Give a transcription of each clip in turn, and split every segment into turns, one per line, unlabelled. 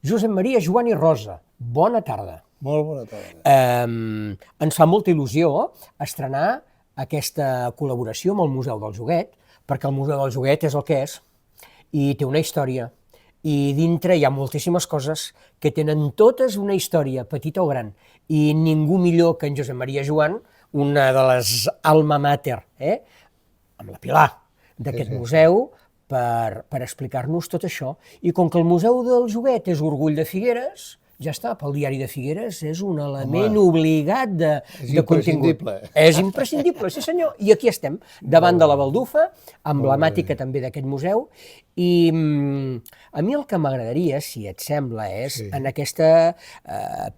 Josep Maria, Joan i Rosa, bona tarda.
Molt bona tarda.
Ens fa molta il·lusió estrenar aquesta col·laboració amb el Museu del Joguet, perquè el Museu del Joguet és el que és, i té una història. I dintre hi ha moltíssimes coses que tenen totes una història, petita o gran, i ningú millor que en Josep Maria Joan, una de les alma mater, amb la Pilar, d'aquest museu, per explicar-nos tot això. I com que el Museu del Joguet és Orgull de Figueres, ja està, pel diari de Figueres és un element obligat de contingut. És imprescindible, sí senyor. I aquí estem, davant de la baldufa, emblemàtica també d'aquest museu, i a mi el que m'agradaria, si et sembla, és en aquesta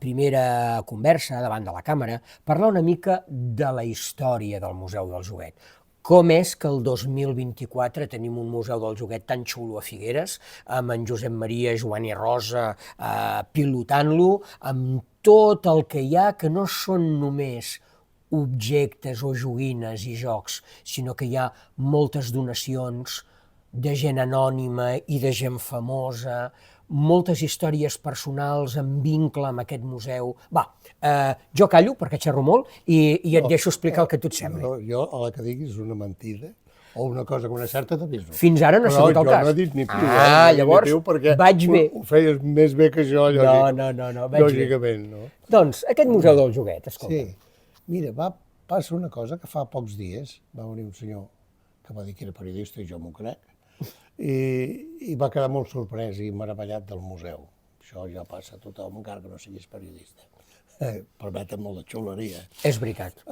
primera conversa davant de la càmera, parlar una mica de la història del Museu del Joguet. Com és que el 2024 tenim un Museu del Joguet tan xulo a Figueres, amb en Josep Maria, Joan i Rosa pilotant-lo, amb tot el que hi ha, que no són només objectes o joguines i jocs, sinó que hi ha moltes donacions de gent anònima i de gent famosa, moltes històries personals en vincle amb aquest museu. Va, jo callo perquè xerro molt i et deixo explicar el que a tu et sembli.
Jo, a la que diguis una mentida o una cosa com una certa t'aviso.
Fins ara no ha sigut el cas.
Però jo no he dit ni piu,
llavors vaig bé.
Ho feies més bé que jo,
No, vaig
lògicament,
bé.
no?
Doncs, aquest Museu del Joguet, escolta.
Sí, mira, passa una cosa que fa pocs dies va venir un senyor que va dir que era periodista i jo m'ho crec, i va quedar molt sorprès i meravellat del museu. Això ja passa a tothom, encara que no siguis periodista. Permeten molt de xuleria.
És veritat.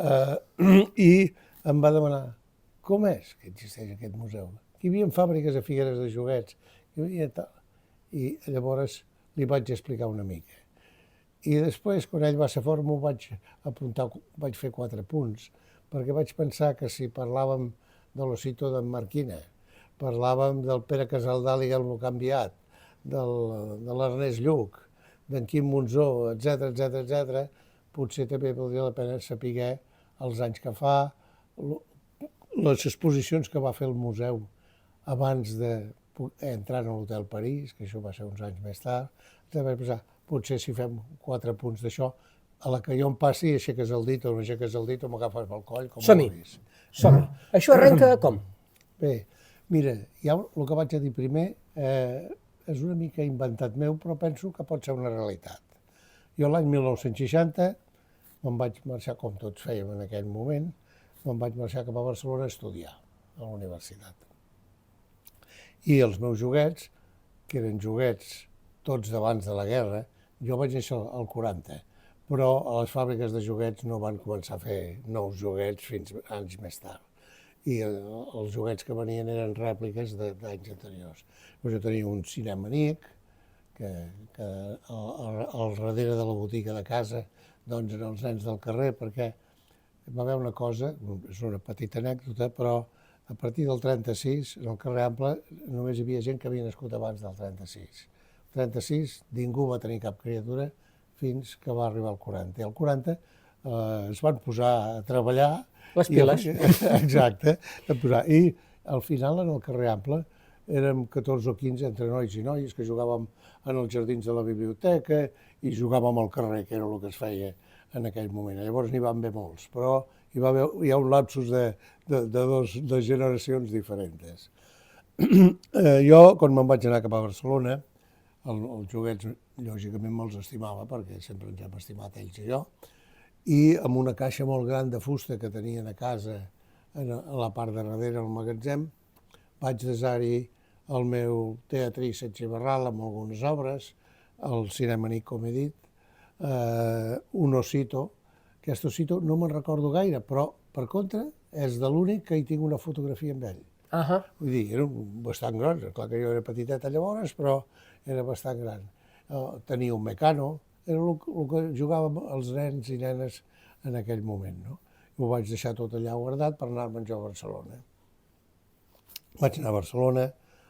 I em va demanar com és que existeix aquest museu. Hi havia fàbriques a Figueres de joguets, i llavors li vaig explicar una mica. I després, quan ell va ser fort, m'ho vaig apuntar, vaig fer 4 punts, perquè vaig pensar que si parlàvem de l'Osito d'en Marquina, parlàvem del Pere Casaldal i el Canviat, de l'Ernest Lluch, d'en Quim Monzó, etc., potser també valdria la pena saber els anys que fa, les exposicions que va fer el museu abans d'entrar a l'Hotel París, que això va ser uns anys més tard. Potser si fem 4 punts d'això, a la que jo em passi, aixeques el dit o no aixeques el dit o m'agafes pel coll, com vulguis.
Som-hi. Això arrenca com?
Bé, mira, el que vaig a dir primer és una mica inventat meu, però penso que pot ser una realitat. Jo l'any 1960 me'n vaig marxar, com tots fèiem en aquell moment, me'n vaig marxar cap a Barcelona a estudiar a la universitat. I els meus joguets, que eren joguets tots d'abans de la guerra, jo vaig néixer al 40, però a les fàbriques de joguets no van començar a fer nous joguets fins anys més tard. I els joguets que venien eren rèpliques d'anys anteriors. Jo tenia un Cinemaniac, que al darrere de la botiga de casa doncs eren els nens del carrer, perquè va haver una cosa, és una petita anècdota, però a partir del 36, en el carrer Ample, només hi havia gent que havia nascut abans del 36. El 36 ningú va tenir cap criatura fins que va arribar al 40. I al 40 es van posar a treballar.
Les piles.
Exacte. I al final, en el carrer Ample, érem 14 o 15 entre nois i noies que jugàvem en els jardins de la biblioteca i jugàvem al carrer, que era el que es feia en aquell moment. Llavors n'hi van haver molts, però hi ha un lapsus de generacions diferents. Jo, quan me'n vaig anar cap a Barcelona, els joguets, lògicament, me'ls estimava, perquè sempre ens hem estimat ells i jo, i amb una caixa molt gran de fusta que tenien a casa, a la part de darrere, al magatzem, vaig desar-hi el meu teatrí Setge Barral amb algunes obres, el Cinemaniac, com he dit, un Osito. Aquest Osito no me'n recordo gaire, però, per contra, és de l'únic que hi tinc una fotografia amb ell. Vull dir, era bastant gran, clar que jo era petiteta llavors, però era bastant gran. Tenia un Mecano, era el que jugàvem els nens i nenes en aquell moment, no? Ho vaig deixar tot allà guardat per anar-me'n jo a Barcelona. Vaig anar a Barcelona.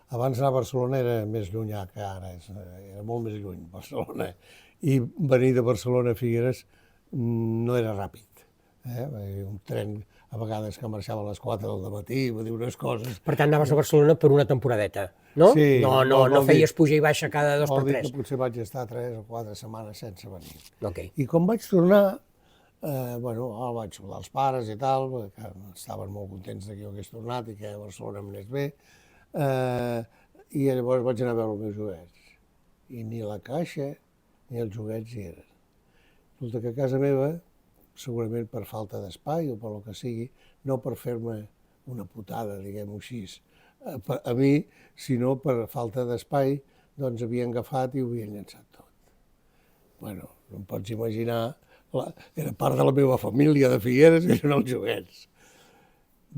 Abans anar a Barcelona era més llunyà que ara, era molt més lluny, Barcelona. I venir de Barcelona a Figueres no era ràpid. Un tren a vegades que marxava a les 4 del matí, va dir unes coses.
Per tant, anaves a Barcelona per una temporadeta, no?
Sí,
No feies puja i baixa cada 2 per
Vol dir
3.
que potser vaig estar 3 o 4 setmanes sense venir.
Ok.
I quan vaig tornar, vaig saludar els pares i tal, que estaven molt contents que jo hagués tornat i que a Barcelona m'anés bé, i llavors vaig anar a veure els meus joguets. I ni la caixa ni els joguets hi eren. Resulta que a casa meva, segurament per falta d'espai o per lo que sigui, no per fer-me una putada, diguem-ho així, a mi, sinó per falta d'espai, doncs havien agafat i ho havien llançat tot. Bueno, no em pots imaginar, era part de la meva família de Figueres que eren els joguets.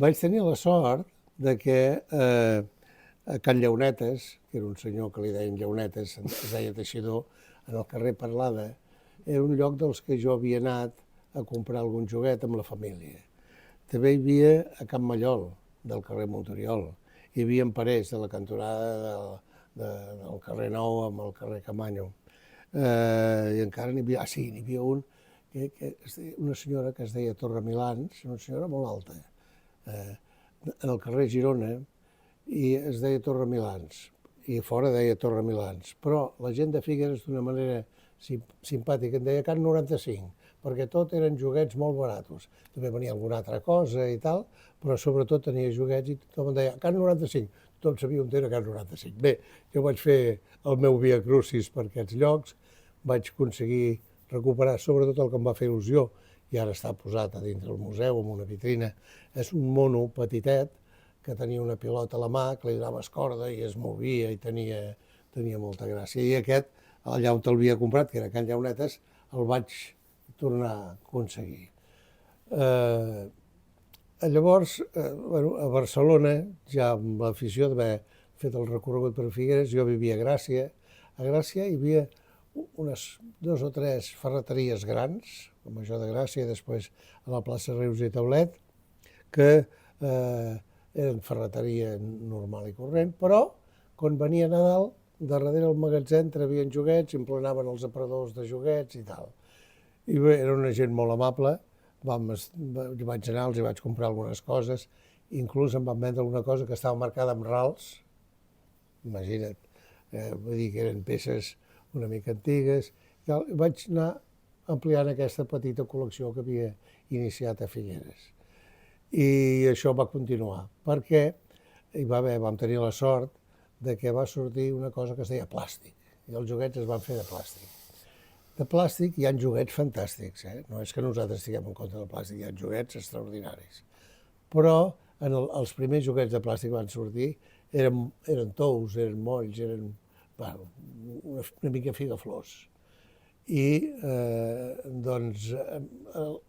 Vaig tenir la sort de que a Can Llaunetes, que era un senyor que li deien Llaunetes, es deia Teixidor, en el carrer Parlada, era un lloc dels que jo havia anat a comprar algun joguet amb la família. També hi havia a Can Mallol, del carrer Montoriol. Hi havia parells de la cantonada del carrer Nou amb el carrer Camanyo. I encara n'hi havia un, una senyora que es deia Torre Milans, una senyora molt alta, en el carrer Girona, i es deia Torre Milans, i fora deia Torre Milans. Però la gent de Figueres, d'una manera simpàtica, em deia Can 95, perquè tot eren joguets molt baratos. També venia alguna altra cosa i tal, però sobretot tenia joguets i tothom em deia Can 95, tothom sabia on era Can 95. Bé, jo vaig fer el meu via crucis per aquests llocs, vaig aconseguir recuperar sobretot el que em va fer il·lusió, i ara està posat a dintre del museu amb una vitrina. És un mono petitet que tenia una pilota a la mà, que li donaves corda i es movia i tenia molta gràcia. I aquest, allà on l'havia comprat, que era Can Llaunetes, el vaig tornar a aconseguir. Llavors, a Barcelona, ja amb l'afició d'haver fet el recorregut per Figueres, jo vivia a Gràcia. A Gràcia hi havia unes 2 o 3 ferreteries grans, la Major de Gràcia i després a la plaça Rius i Taulet, que eren ferreteria normal i corrent, però quan venia Nadal, darrere el magatzem trebien joguets, implenaven els aparadors de joguets i tal. I bé, era una gent molt amable, vaig anar, els vaig comprar algunes coses, inclús em van vendre alguna cosa que estava marcada amb rals, imagina't, vull dir que eren peces una mica antigues, i vaig anar ampliant aquesta petita col·lecció que havia iniciat a Figueres. I això va continuar, perquè vam tenir la sort de que va sortir una cosa que es deia plàstic, i els joguets es van fer de plàstic. De plàstic hi ha joguets fantàstics, no és que nosaltres estiguem en contra del plàstic, hi ha joguets extraordinaris. Però els primers joguets de plàstic que van sortir eren tous, eren molls, eren una mica figaflors. I doncs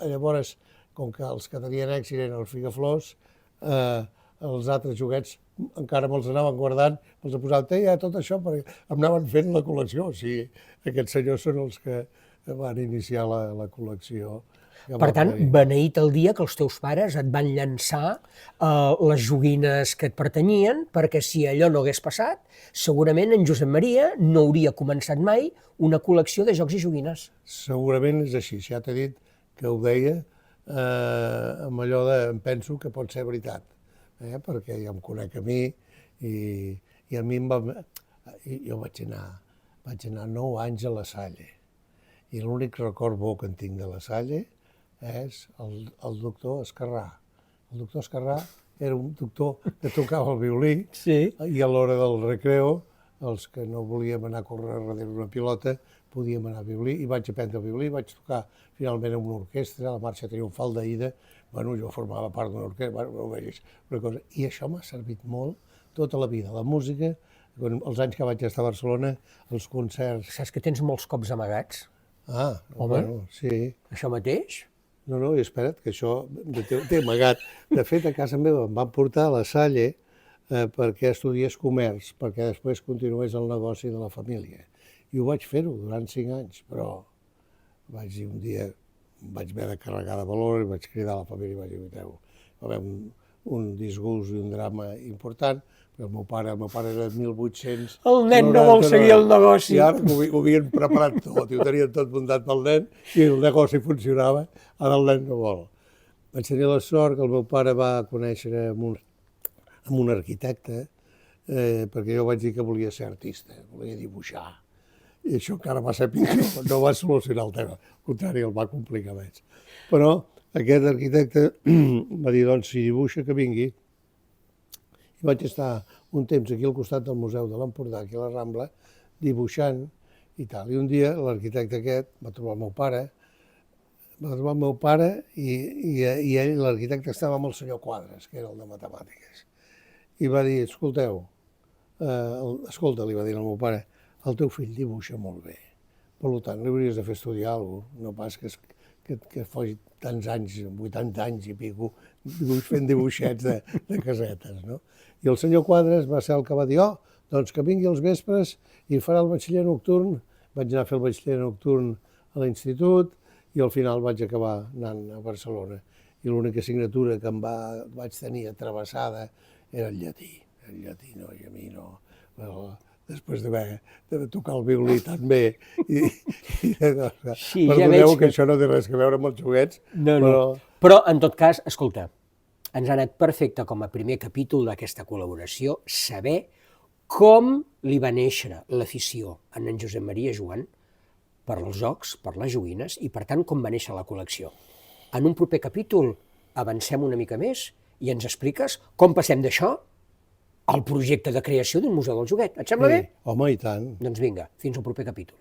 llavors, com que els que tenien èxit eren els figaflors, els altres joguets encara me'ls anaven guardant, me'ls posaven, ja tot això, perquè em anaven fent la col·lecció. O sigui, aquests senyors són els que van iniciar la col·lecció.
Per tant, beneït el dia que els teus pares et van llançar les joguines que et pertanyien, perquè si allò no hagués passat, segurament en Josep Maria no hauria començat mai una col·lecció de jocs i joguines.
Segurament és així, ja t'he dit que ho deia amb allò de em penso que pot ser veritat, perquè ja em conec a mi i a mi jo vaig anar 9 anys a la Salle i l'únic record bo que en tinc de la Salle és el doctor Esquerrà. El doctor Esquerrà era un doctor que tocava el violí i a l'hora del recreo els que no volíem anar a córrer darrere una pilota podíem anar a violí i vaig aprendre el violí, vaig tocar finalment en una orquestra, la Marxa Triomfal d'Aïda, jo formava part d'una orquestra, una cosa, i això m'ha servit molt tota la vida, la música, els anys que vaig estar a Barcelona, els concerts.
Saps que tens molts cops amagats?
Bueno, sí.
Això mateix?
No, i espera't, que això t'he amagat. De fet, a casa meva em van portar a la Salle perquè estudiés comerç, perquè després continués el negoci de la família. I ho vaig fer-ho durant 5 anys, però vaig dir un dia, vaig haver de carregar de valor i vaig cridar a la família i vaig dir, va haver un disgust i un drama important, perquè el meu pare era de 1800...
El nen no vol seguir el negoci.
I ara ho havien preparat tot, i ho tenien tot muntat pel nen, i el negoci funcionava, ara el nen no vol. vaig tenir la sort que el meu pare va conèixer amb un arquitecte, perquè jo vaig dir que volia ser artista, volia dibuixar. I això encara va ser pitjor, no va solucionar el tema, al contrari, el va complicar més. Però aquest arquitecte va dir, doncs, si dibuixa, que vingui. I vaig estar un temps aquí al costat del Museu de l'Empordà, aquí a la Rambla, dibuixant i tal. I un dia l'arquitecte aquest va trobar el meu pare i ell, l'arquitecte, estava amb el senyor Quadres, que era el de matemàtiques. I va dir, escolteu, escolta, li va dir al meu pare, el teu fill dibuixa molt bé. Per tant, li hauries de fer estudiar alguna cosa, no pas que fos tants anys, 80 anys i pico, fent dibuixets de casetes, no? I el senyor Quadres va ser el que va dir, doncs que vingui als vespres i farà el batxiller nocturn. Vaig anar a fer el batxiller nocturn a l'institut i al final vaig acabar anant a Barcelona. I l'única assignatura que vaig tenir travessada era el llatí. El llatí, no, i a mi no. Després d'haver tocat el violí tan bé.
Sí,
perdoneu que això no té res a veure amb els joguets.
No. Però, en tot cas, escolta, ens ha anat perfecte com a primer capítol d'aquesta col·laboració saber com li va néixer l'afició a en Josep Maria Joan per als jocs, per les joguines, i per tant com va néixer la col·lecció. En un proper capítol avancem una mica més i ens expliques com passem d'això al projecte de creació d'un museu del joguet. Et sembla bé?
Home, i tant.
Doncs vinga, fins al proper capítol.